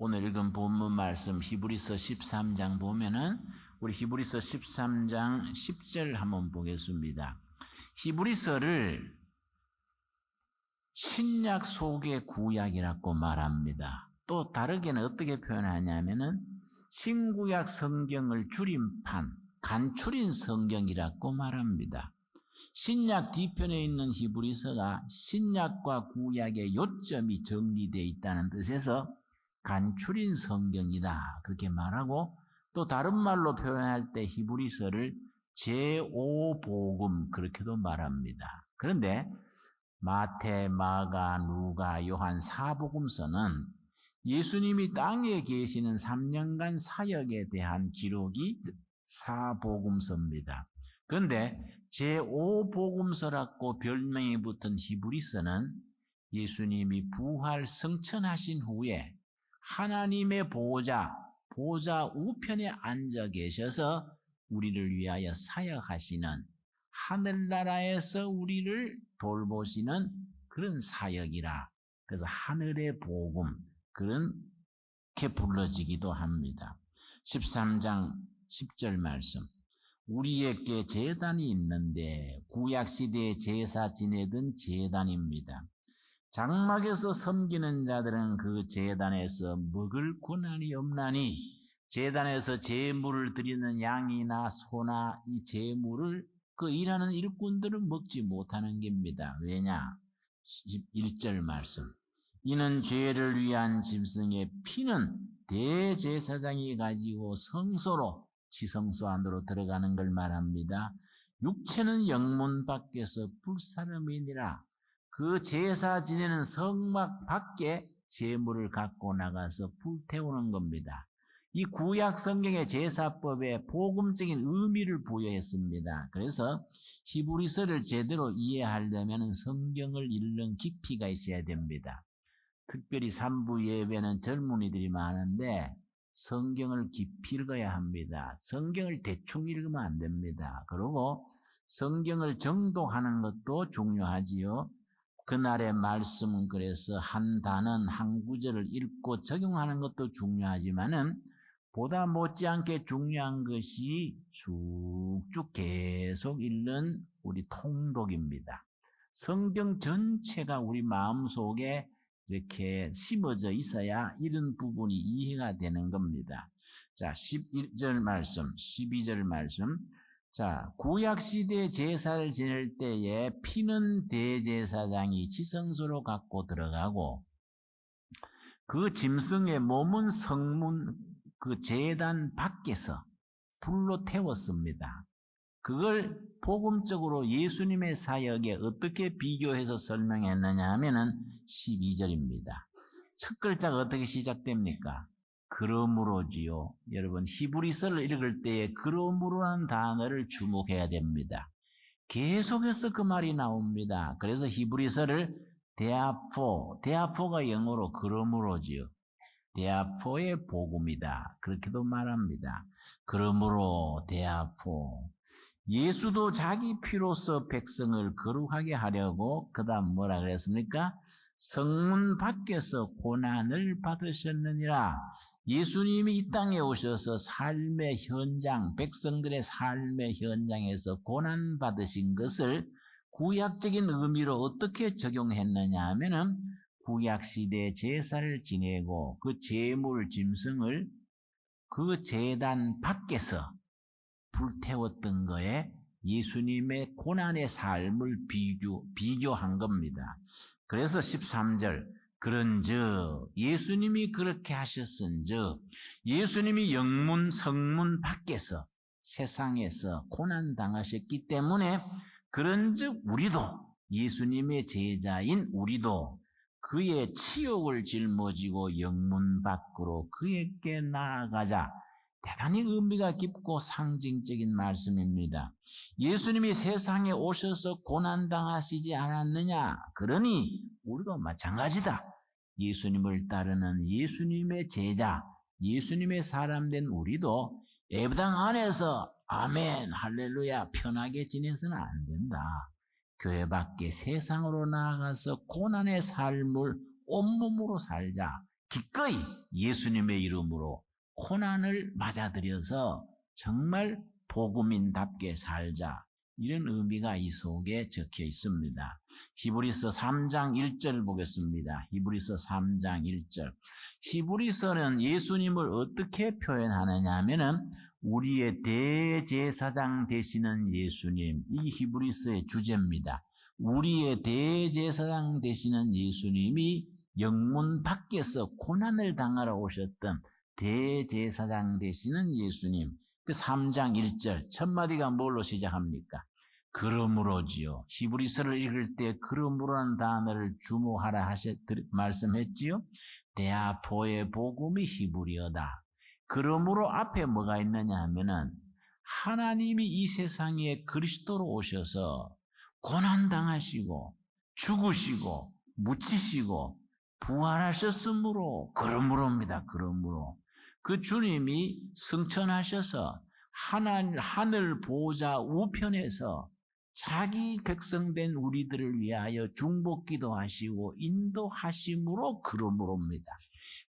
오늘 읽은 본문 말씀 히브리서 13장 보면은 우리 히브리서 13장 10절 한번 보겠습니다. 히브리서를 신약 속의 구약이라고 말합니다. 또 다르게는 어떻게 표현하냐면은 신구약 성경을 줄임판, 간추린 성경이라고 말합니다. 신약 뒤편에 있는 히브리서가 신약과 구약의 요점이 정리되어 있다는 뜻에서 간추린 성경이다 그렇게 말하고, 또 다른 말로 표현할 때 히브리서를 제5복음 그렇게도 말합니다. 그런데 마태, 마가, 누가, 요한 사복음서는 예수님이 땅에 계시는 3년간 사역에 대한 기록이 사복음서입니다. 그런데 제5복음서라고 별명이 붙은 히브리서는 예수님이 부활 승천하신 후에 하나님의 보좌 우편에 앉아 계셔서 우리를 위하여 사역하시는, 하늘나라에서 우리를 돌보시는 그런 사역이라, 그래서 하늘의 복음 그렇게 불러지기도 합니다. 13장 10절 말씀, 우리에게 제단이 있는데 구약시대에 제사 지내던 제단입니다. 장막에서 섬기는 자들은 그 제단에서 먹을 권한이 없나니, 제단에서 제물을 드리는 양이나 소나 이 제물을 그 일하는 일꾼들은 먹지 못하는 겁니다. 왜냐? 1절 말씀, 이는 죄를 위한 짐승의 피는 대제사장이 가지고 성소로 지성소 안으로 들어가는 걸 말합니다. 육체는 영문 밖에서 불사름이니라. 그 제사 지내는 성막 밖에 제물을 갖고 나가서 불태우는 겁니다. 이 구약 성경의 제사법에 복음적인 의미를 부여했습니다. 그래서 히브리서를 제대로 이해하려면 성경을 읽는 깊이가 있어야 됩니다. 특별히 3부 예배는 젊은이들이 많은데 성경을 깊이 읽어야 합니다. 성경을 대충 읽으면 안 됩니다. 그리고 성경을 정독하는 것도 중요하지요. 그날의 말씀은 그래서 한 단원, 한 구절을 읽고 적용하는 것도 중요하지만은 보다 못지않게 중요한 것이 쭉쭉 계속 읽는 우리 통독입니다. 성경 전체가 우리 마음속에 이렇게 심어져 있어야 이런 부분이 이해가 되는 겁니다. 자, 11절 말씀, 12절 말씀. 자, 구약시대 제사를 지낼 때에 피는 대제사장이 지성소로 갖고 들어가고, 그 짐승의 몸은 성문 그 제단 밖에서 불로 태웠습니다. 그걸 복음적으로 예수님의 사역에 어떻게 비교해서 설명했느냐 하면은 12절입니다. 첫 글자가 어떻게 시작됩니까? 그러므로지요. 여러분, 히브리서를 읽을 때에 그러므로라는 단어를 주목해야 됩니다. 계속해서 그 말이 나옵니다. 그래서 히브리서를 데아포가 영어로 그러므로지요. 데아포의 복음이다 그렇게도 말합니다. 그러므로 데아포, 예수도 자기 피로서 백성을 거룩하게 하려고 그 다음 뭐라 그랬습니까? 성문 밖에서 고난을 받으셨느니라. 예수님이 이 땅에 오셔서 삶의 현장, 백성들의 삶의 현장에서 고난 받으신 것을 구약적인 의미로 어떻게 적용했느냐 하면은 구약시대 제사를 지내고 그 제물 짐승을 그 제단 밖에서 불태웠던 거에 예수님의 고난의 삶을 비교한 겁니다. 그래서 13절, 그런즉 예수님이 그렇게 하셨은즉, 예수님이 영문 성문 밖에서 세상에서 고난 당하셨기 때문에 그런즉 우리도, 예수님의 제자인 우리도 그의 치욕을 짊어지고 영문 밖으로 그에게 나아가자. 대단히 의미가 깊고 상징적인 말씀입니다. 예수님이 세상에 오셔서 고난당하시지 않았느냐? 그러니 우리도 마찬가지다. 예수님을 따르는 예수님의 제자, 예수님의 사람 된 우리도 예배당 안에서 아멘, 할렐루야 편하게 지내서는 안 된다. 교회 밖에 세상으로 나아가서 고난의 삶을 온몸으로 살자. 기꺼이 예수님의 이름으로 고난을 맞아들여서 정말 복음인답게 살자. 이런 의미가 이 속에 적혀 있습니다. 히브리서 3장 1절 보겠습니다. 히브리서 3장 1절. 히브리서는 예수님을 어떻게 표현하느냐 하면은 우리의 대제사장 되시는 예수님, 이 히브리서의 주제입니다. 우리의 대제사장 되시는 예수님이 영문 밖에서 고난을 당하러 오셨던 대제사장 되시는 예수님, 그 3장 1절 첫 마디가 뭘로 시작합니까? 그러므로지요. 히브리서를 읽을 때 그러므로라는 단어를 주목하라 말씀했지요. 대아포의 복음이 히브리어다. 그러므로 앞에 뭐가 있느냐 하면은 하나님이 이 세상에 그리스도로 오셔서 고난당하시고 죽으시고 묻히시고 부활하셨으므로, 그러므로입니다. 그러므로 그 주님이 승천하셔서 하늘 보좌 우편에서 자기 백성된 우리들을 위하여 중보기도 하시고 인도하심으로, 그러므로입니다.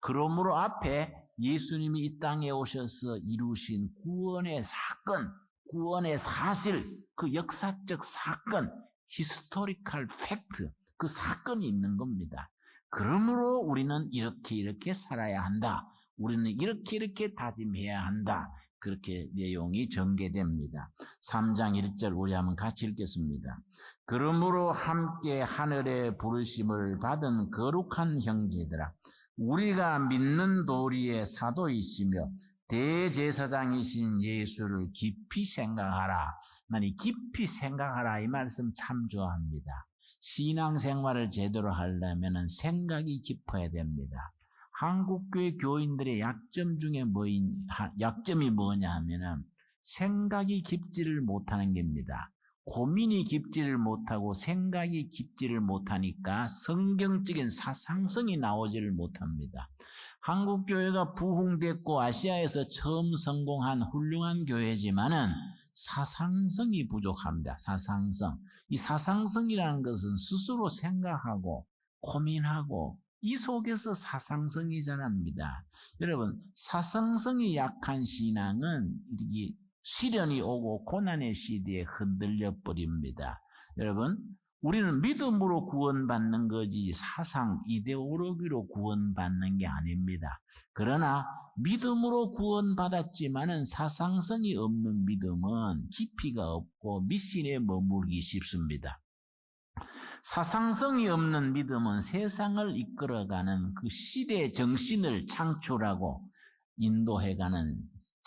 그러므로 앞에 예수님이 이 땅에 오셔서 이루신 구원의 사건, 구원의 사실, 그 역사적 사건, 히스토리컬 팩트, 그 사건이 있는 겁니다. 그러므로 우리는 이렇게 살아야 한다. 우리는 이렇게 다짐해야 한다. 그렇게 내용이 전개됩니다. 3장 1절 우리 한번 같이 읽겠습니다. 그러므로 함께 하늘의 부르심을 받은 거룩한 형제들아, 우리가 믿는 도리의 사도이시며 대제사장이신 예수를 깊이 생각하라. 아니, 깊이 생각하라, 이 말씀 참 좋아합니다. 신앙생활을 제대로 하려면 생각이 깊어야 됩니다. 한국교회 교인들의 약점이 뭐냐 하면은 생각이 깊지를 못하는 겁니다. 고민이 깊지를 못하고 생각이 깊지를 못하니까 성경적인 사상성이 나오지를 못합니다. 한국교회가 부흥됐고 아시아에서 처음 성공한 훌륭한 교회지만은 사상성이 부족합니다. 사상성. 이 사상성이라는 것은 스스로 생각하고 고민하고 이 속에서 사상성이 자랍니다. 여러분, 사상성이 약한 신앙은 이렇게 시련이 오고 고난의 시대에 흔들려 버립니다. 여러분, 우리는 믿음으로 구원받는 거지 사상, 이데올로기로 구원받는 게 아닙니다. 그러나 믿음으로 구원받았지만은 사상성이 없는 믿음은 깊이가 없고 미신에 머물기 쉽습니다. 사상성이 없는 믿음은 세상을 이끌어가는 그 시대의 정신을 창출하고 인도해가는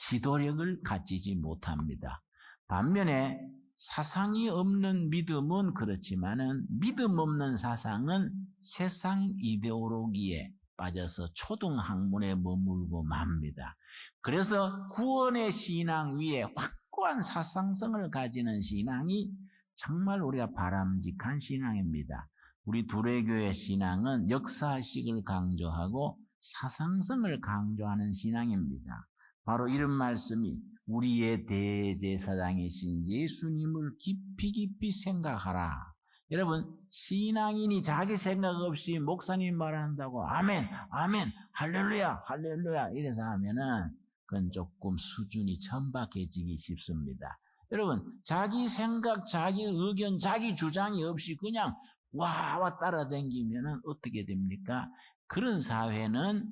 지도력을 가지지 못합니다. 반면에 사상이 없는 믿음은 그렇지만은 믿음 없는 사상은 세상 이데올로기에 빠져서 초등학문에 머물고 맙니다. 그래서 구원의 신앙 위에 확고한 사상성을 가지는 신앙이 정말 우리가 바람직한 신앙입니다. 우리 두레교의 신앙은 역사식을 강조하고 사상성을 강조하는 신앙입니다. 바로 이런 말씀이 우리의 대제사장이신 예수님을 깊이 생각하라. 여러분, 신앙인이 자기 생각 없이 목사님 말한다고 아멘, 아멘, 할렐루야, 할렐루야 이래서 하면은 그건 조금 수준이 천박해지기 쉽습니다. 여러분, 자기 생각, 자기 의견, 자기 주장이 없이 그냥 와와 따라다니면은 어떻게 됩니까? 그런 사회는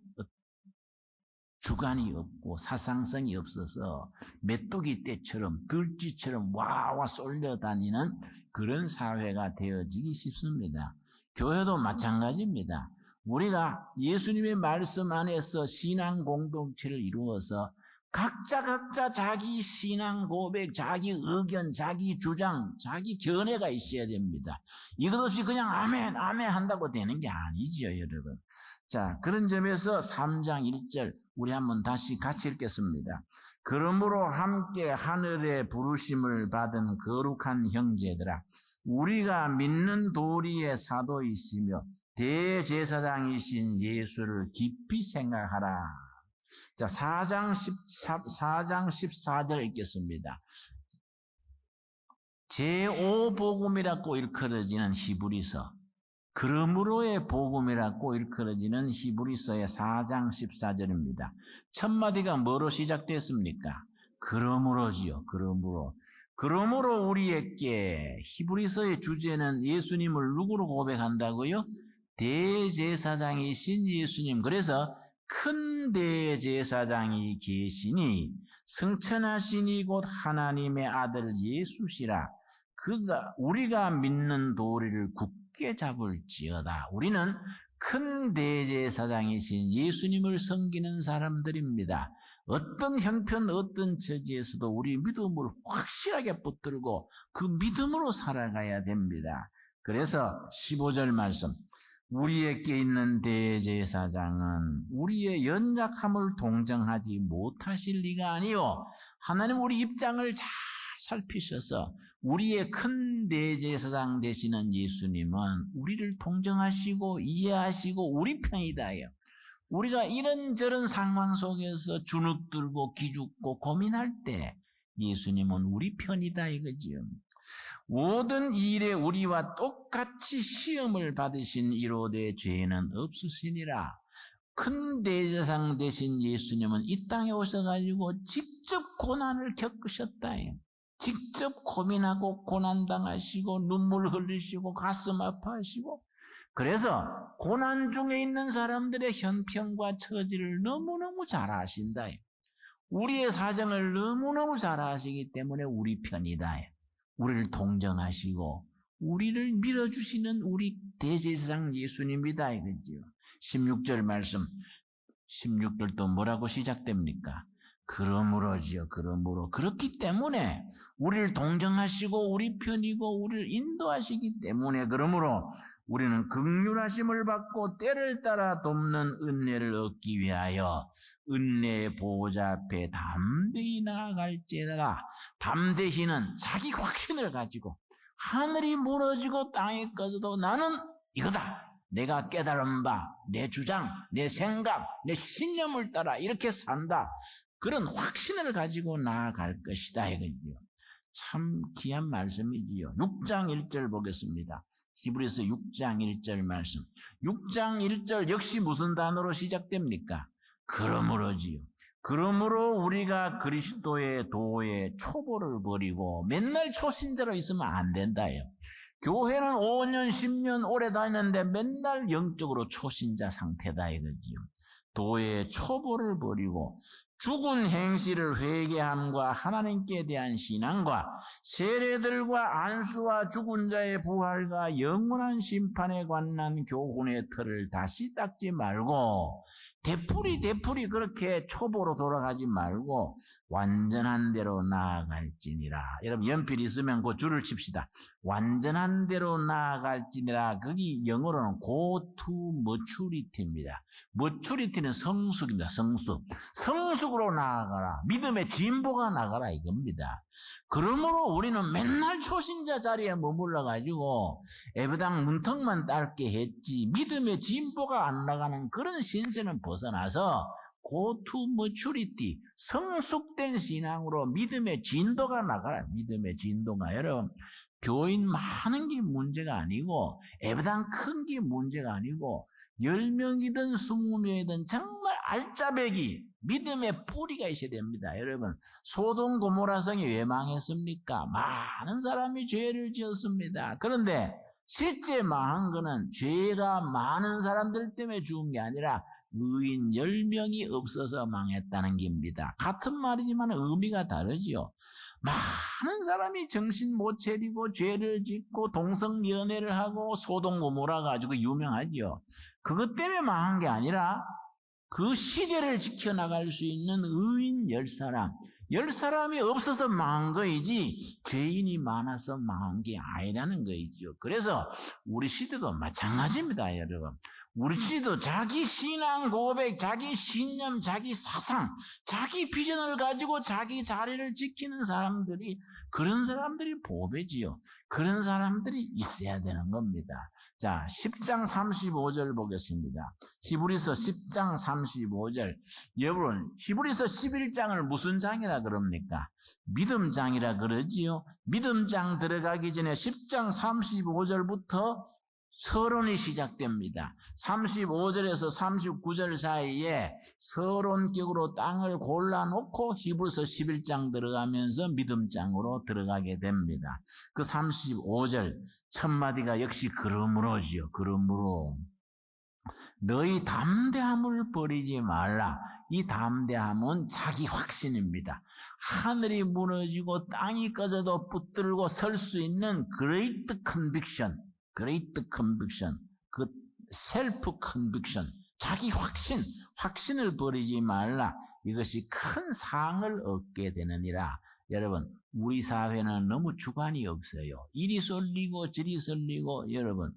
주관이 없고 사상성이 없어서 메뚜기 떼처럼 들쥐처럼 와와 쏠려다니는 그런 사회가 되어지기 쉽습니다. 교회도 마찬가지입니다. 우리가 예수님의 말씀 안에서 신앙 공동체를 이루어서 각자 자기 신앙 고백, 자기 의견, 자기 주장, 자기 견해가 있어야 됩니다. 이것 없이 그냥 아멘, 아멘 한다고 되는 게 아니지요, 여러분. 자, 그런 점에서 3장 1절 우리 한번 다시 같이 읽겠습니다. 그러므로 함께 하늘의 부르심을 받은 거룩한 형제들아, 우리가 믿는 도리의 사도이시며 대제사장이신 예수를 깊이 생각하라. 자, 4장 14절 읽겠습니다. 제5복음이라고 일컬어지는 히브리서, 그러므로의 복음이라고 일컬어지는 히브리서의 4장 14절입니다. 첫 마디가 뭐로 시작됐습니까? 그러므로지요. 그러므로 우리에게 히브리서의 주제는 예수님을 누구로 고백한다고요? 대제사장이신 예수님. 그래서 큰 대제사장이 계시니 승천하시니 곧 하나님의 아들 예수시라. 그가 우리가 믿는 도리를 굳게 잡을지어다. 우리는 큰 대제사장이신 예수님을 섬기는 사람들입니다. 어떤 형편, 어떤 처지에서도 우리 믿음을 확실하게 붙들고 그 믿음으로 살아가야 됩니다. 그래서 15절 말씀, 우리에게 있는 대제사장은 우리의 연약함을 동정하지 못하실 리가 아니요, 하나님 우리 입장을 잘 살피셔서 우리의 큰 대제사장 되시는 예수님은 우리를 동정하시고 이해하시고 우리 편이다요. 우리가 이런저런 상황 속에서 주눅들고 기죽고 고민할 때 예수님은 우리 편이다 이거지요. 모든 일에 우리와 똑같이 시험을 받으신 이로되 죄는 없으시니라. 큰 대제사장 되신 예수님은 이 땅에 오셔가지고 직접 고난을 겪으셨다. 직접 고민하고 고난당하시고 눈물 흘리시고 가슴 아파하시고, 그래서 고난 중에 있는 사람들의 형편과 처지를 너무너무 잘 아신다. 우리의 사정을 너무너무 잘 아시기 때문에 우리 편이다. 우리를 동정하시고 우리를 밀어주시는 우리 대제사장 예수님이다 이거지요. 16절 말씀, 16절 또 뭐라고 시작됩니까? 그러므로지요. 그렇기 때문에 우리를 동정하시고 우리 편이고 우리를 인도하시기 때문에, 그러므로 우리는 긍휼하심을 받고 때를 따라 돕는 은혜를 얻기 위하여 은혜의 보호자 앞에 담대히 나아갈지어다. 담대히는 자기 확신을 가지고 하늘이 무너지고 땅이 꺼져도 나는 이거다. 내가 깨달은 바, 내 주장, 내 생각, 내 신념을 따라 이렇게 산다. 그런 확신을 가지고 나아갈 것이다 이거지요. 참 귀한 말씀이지요. 6장 1절 보겠습니다. 히브리서 6장 1절 말씀. 6장 1절 역시 무슨 단어로 시작됩니까? 그러므로지요. 그러므로 우리가 그리스도의 도의 초보를 버리고 맨날 초신자로 있으면 안 된다요. 교회는 5년, 10년 오래 다니는데 맨날 영적으로 초신자 상태다 이거지요. 도의 초보를 버리고 죽은 행실을 회개함과 하나님께 대한 신앙과 세례들과 안수와 죽은 자의 부활과 영원한 심판에 관한 교훈의 틀을 다시 닦지 말고 되풀이 그렇게 초보로 돌아가지 말고 완전한 대로 나아갈지니라. 여러분 연필 있으면 그 줄을 칩시다. 완전한 대로 나아갈지니라. 거기 영어로는 go to maturity입니다. maturity는 성숙입니다. 성숙으로 나아가라. 믿음의 진보가 나가라 이겁니다. 그러므로 우리는 맨날 초신자 자리에 머물러가지고 예배당 문턱만 짧게 했지 믿음의 진보가 안 나가는 그런 신세는 벗어나서 go to maturity, 성숙된 신앙으로 믿음의 진도가 나가라. 믿음의 진도가. 여러분 교인 많은 게 문제가 아니고 예배당 큰 게 문제가 아니고 10명이든 20명이든 정말 알짜배기 믿음의 뿌리가 있어야 됩니다. 여러분 소돔 고모라 성이 왜 망했습니까? 많은 사람이 죄를 지었습니다. 그런데 실제 망한 거는 죄가 많은 사람들 때문에 죽은 게 아니라 의인 10명이 없어서 망했다는 겁니다. 같은 말이지만 의미가 다르지요. 많은 사람이 정신 못 차리고 죄를 짓고 동성연애를 하고 소돔 고모라 가지고 유명하지요. 그것 때문에 망한 게 아니라 그 시대를 지켜나갈 수 있는 의인 10사람이 없어서 망한 거이지 죄인이 많아서 망한 게 아니라는 거이죠. 그래서 우리 시대도 마찬가지입니다, 여러분. 우리 시대도 자기 신앙 고백, 자기 신념, 자기 사상, 자기 비전을 가지고 자기 자리를 지키는 사람들이, 그런 사람들이 보배지요. 그런 사람들이 있어야 되는 겁니다. 자, 10장 35절 보겠습니다. 히브리서 10장 35절. 여러분, 히브리서 11장을 무슨 장이라 그럽니까? 믿음장이라 그러지요. 믿음장 들어가기 전에 10장 35절부터 서론이 시작됩니다. 35절에서 39절 사이에 서론격으로 땅을 골라놓고 히브리서 11장 들어가면서 믿음장으로 들어가게 됩니다. 그 35절 첫 마디가 역시 그러므로지요. 그러므로 너희 담대함을 버리지 말라. 이 담대함은 자기 확신입니다. 하늘이 무너지고 땅이 꺼져도 붙들고 설 수 있는 great conviction, 그 self conviction, 자기 확신을 버리지 말라. 이것이 큰 상을 얻게 되느니라. 여러분, 우리 사회는 너무 주관이 없어요. 이리 쏠리고 저리 쏠리고. 여러분,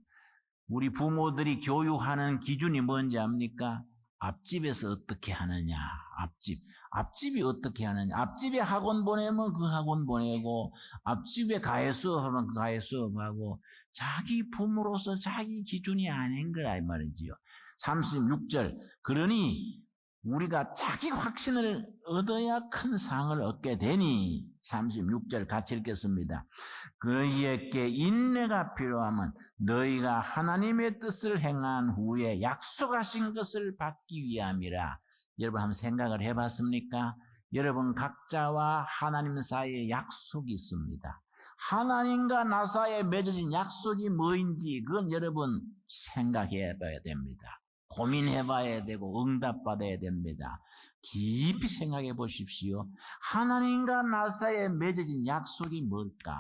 우리 부모들이 교육하는 기준이 뭔지 압니까? 앞집에서 어떻게 하느냐. 앞집이 어떻게 하느냐. 앞집에 학원 보내면 그 학원 보내고, 앞집에 가해 수업하면 그 가해 수업하고, 자기 부모로서 자기 기준이 아닌 거라 이 말이지요. 36절. 그러니 우리가 자기 확신을 얻어야 큰 상을 얻게 되니. 36절 같이 읽겠습니다. 너희에게 인내가 필요하면 너희가 하나님의 뜻을 행한 후에 약속하신 것을 받기 위함이라. 여러분 한번 생각을 해봤습니까? 여러분 각자와 하나님 사이에 약속이 있습니다. 하나님과 나 사이에 맺어진 약속이 뭐인지 그건 여러분 생각해 봐야 됩니다. 고민해 봐야 되고 응답받아야 됩니다. 깊이 생각해 보십시오. 하나님과 나 사이에 맺어진 약속이 뭘까?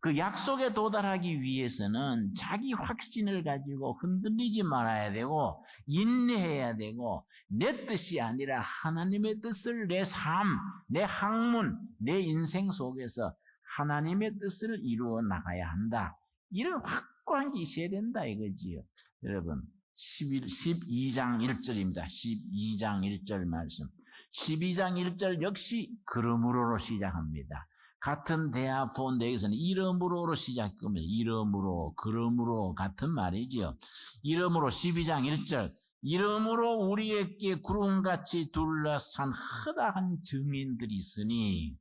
그 약속에 도달하기 위해서는 자기 확신을 가지고 흔들리지 말아야 되고 인내해야 되고 내 뜻이 아니라 하나님의 뜻을 내 삶, 내 학문, 내 인생 속에서 하나님의 뜻을 이루어 나가야 한다. 이런 확고한 게 있어야 된다 이거지요. 여러분 12장 1절입니다. 12장 1절 말씀. 12장 1절 역시 그러므로로 시작합니다. 같은 대화 폰데에서는 이러므로로 시작합니다. 이러므로, 그러므로 같은 말이지요. 이러므로 12장 1절. 이러므로 우리에게 구름같이 둘러싼 허다한 증인들이 있으니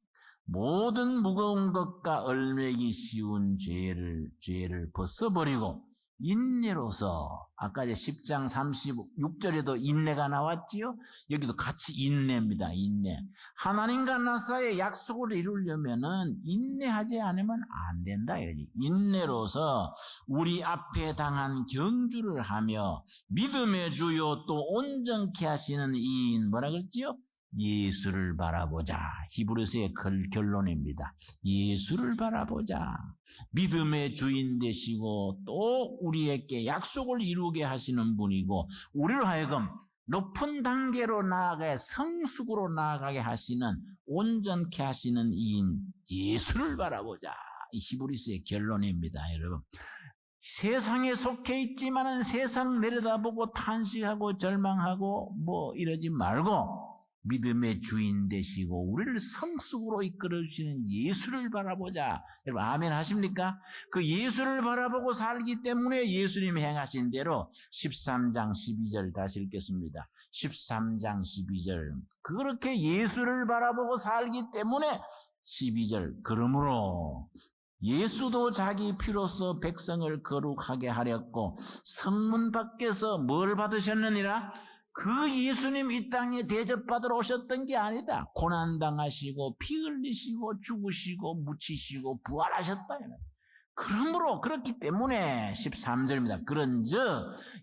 모든 무거운 것과 얼매기 쉬운 죄를 벗어버리고 인내로서 아까 이제 10장 36절에도 인내가 나왔지요. 여기도 같이 인내입니다. 인내. 하나님과 나 사이의 약속을 이루려면은 인내하지 않으면 안 된다. 여기. 인내로서 우리 앞에 당한 경주를 하며 믿음의 주요 또 온전케 하시는 이인 뭐라 그랬지요? 예수를 바라보자. 히브리서의 결론입니다. 예수를 바라보자. 믿음의 주인 되시고 또 우리에게 약속을 이루게 하시는 분이고 우리를 하여금 높은 단계로 나아가게 성숙으로 나아가게 하시는 온전케 하시는 이인 예수를 바라보자. 이 히브리서의 결론입니다. 여러분. 세상에 속해 있지만은 세상 내려다보고 탄식하고 절망하고 뭐 이러지 말고 믿음의 주인 되시고 우리를 성숙으로 이끌어주시는 예수를 바라보자. 여러분 아멘 하십니까? 그 예수를 바라보고 살기 때문에 예수님이 행하신 대로 13장 12절 다시 읽겠습니다. 13장 12절 그렇게 예수를 바라보고 살기 때문에 12절 그러므로 예수도 자기 피로써 백성을 거룩하게 하렸고 성문 밖에서 뭘 받으셨느니라? 그 예수님 이 땅에 대접받으러 오셨던 게 아니다. 고난당하시고 피 흘리시고 죽으시고 묻히시고 부활하셨다. 그러므로 그렇기 때문에 13절입니다. 그런즉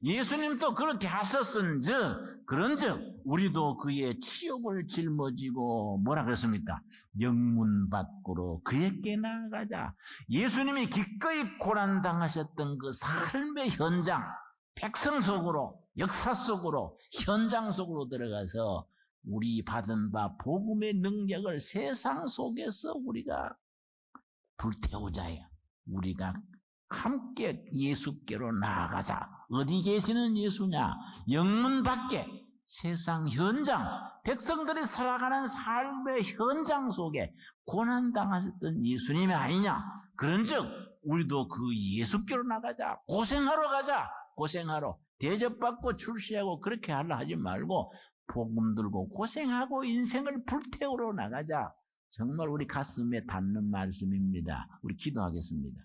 예수님도 그렇게 하셨은즉 그런즉 우리도 그의 치욕을 짊어지고 뭐라 그랬습니까? 영문 밖으로 그에게 나아가자. 예수님이 기꺼이 고난당하셨던 그 삶의 현장 백성 속으로 역사 속으로 현장 속으로 들어가서 우리 받은 바 복음의 능력을 세상 속에서 우리가 불태우자요. 우리가 함께 예수께로 나아가자. 어디 계시는 예수냐? 영문 밖에 세상 현장 백성들이 살아가는 삶의 현장 속에 고난당하셨던 예수님이 아니냐? 그런즉 우리도 그 예수께로 나가자. 고생하러 가자. 고생하러 대접받고 출세하고 그렇게 하려 하지 말고 복음 들고 고생하고 인생을 불태우러 나가자. 정말 우리 가슴에 닿는 말씀입니다. 우리 기도하겠습니다.